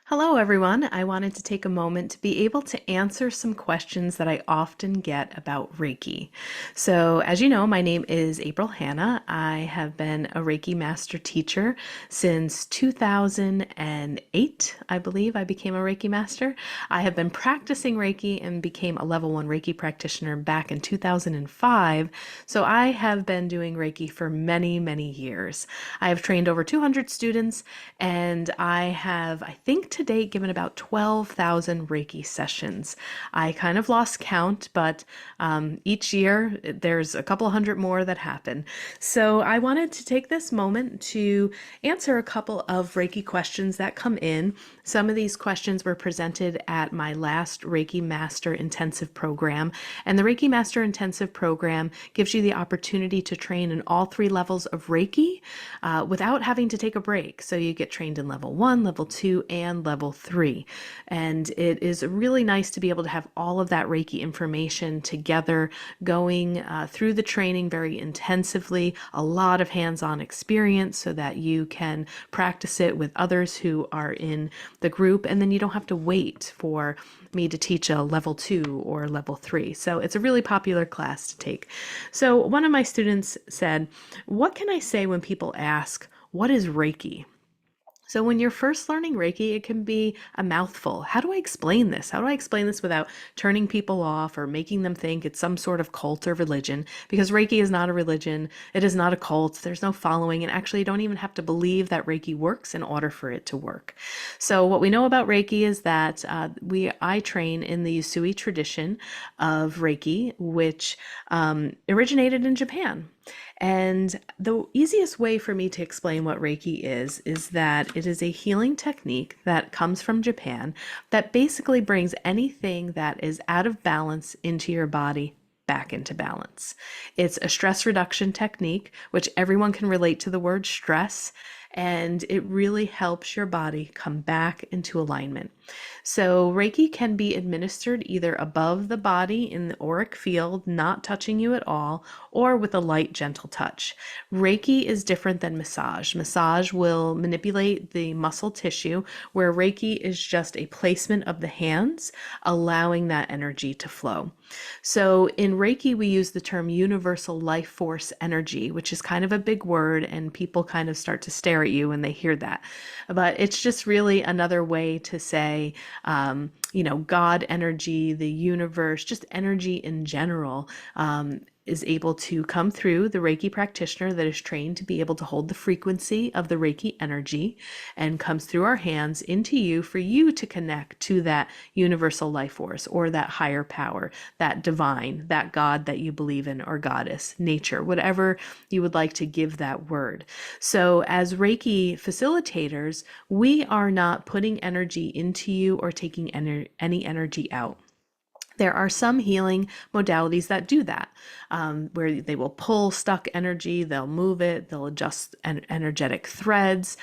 Hello, everyone. I wanted to take a moment to be able to answer some questions that I often get about Reiki. So, as you know, my name is April Hanna. I have been a Reiki Master Teacher since 2008. I believe I became a Reiki Master. I have been practicing Reiki and became a level 1 Reiki practitioner back in 2005. So, I have been doing Reiki for many, many years. I have trained over 200 students, and I have, I think, to date given about 12,000 Reiki sessions. I kind of lost count, but each year there's a couple hundred more that happen. So I wanted to take this moment to answer a couple of Reiki questions that come in. Some of these questions were presented at my last Reiki Master Intensive program, and the Reiki Master Intensive program gives you the opportunity to train in all three levels of Reiki without having to take a break. So you get trained in level 1, level 2, and level 3. And it is really nice to be able to have all of that Reiki information together, going through the training very intensively, a lot of hands-on experience so that you can practice it with others who are in the group, and then you don't have to wait for me to teach a level 2 or level 3. So it's a really popular class to take. So one of my students said, "What can I say when people ask, what is Reiki?" So when you're first learning Reiki, it can be a mouthful. How do I explain this? How do I explain this without turning people off or making them think it's some sort of cult or religion? Because Reiki is not a religion. It is not a cult. There's no following. And actually, you don't even have to believe that Reiki works in order for it to work. So what we know about Reiki is that I train in the Usui tradition of Reiki, which originated in Japan. And the easiest way for me to explain what Reiki is that it is a healing technique that comes from Japan that basically brings anything that is out of balance into your body back into balance. It's a stress reduction technique, which everyone can relate to the word stress, and it really helps your body come back into alignment. So Reiki can be administered either above the body in the auric field, not touching you at all, or with a light, gentle touch. Reiki is different than massage. Massage will manipulate the muscle tissue, where Reiki is just a placement of the hands, allowing that energy to flow. So in Reiki, we use the term universal life force energy, which is kind of a big word, and people kind of start to stare at you when they hear that. But it's just really another way to say, God energy, the universe, just energy in general. Is able to come through the Reiki practitioner that is trained to be able to hold the frequency of the Reiki energy, and comes through our hands into you for you to connect to that universal life force or that higher power, that divine, that God that you believe in, or goddess, nature, whatever you would like to give that word. So as Reiki facilitators, we are not putting energy into you or taking any energy out. There are some healing modalities that do that, where they will pull stuck energy, they'll move it, they'll adjust energetic threads.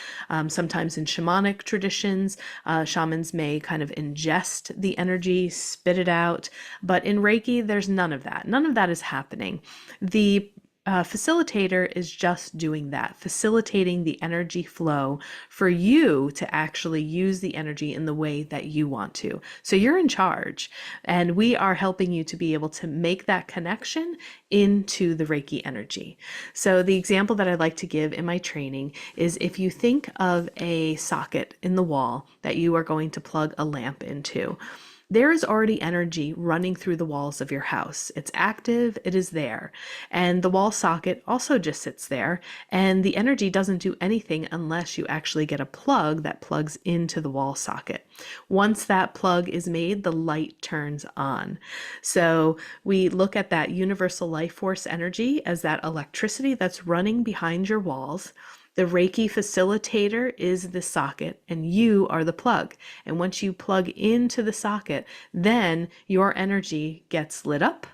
Sometimes in shamanic traditions, shamans may kind of ingest the energy, spit it out. But in Reiki, there's none of that. None of that is happening. The facilitator is just doing that, facilitating the energy flow for you to actually use the energy in the way that you want to. So you're in charge, and we are helping you to be able to make that connection into the Reiki energy. So the example that I like to give in my training is, if you think of a socket in the wall that you are going to plug a lamp into, there is already energy running through the walls of your house. It's active, it is there. And the wall socket also just sits there, and the energy doesn't do anything unless you actually get a plug that plugs into the wall socket. Once that plug is made, the light turns on. So we look at that universal life force energy as that electricity that's running behind your walls. The Reiki facilitator is the socket, and you are the plug. And once you plug into the socket, then your energy gets lit up,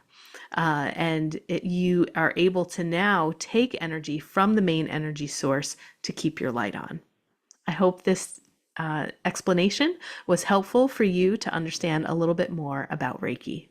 and you are able to now take energy from the main energy source to keep your light on. I hope this explanation was helpful for you to understand a little bit more about Reiki.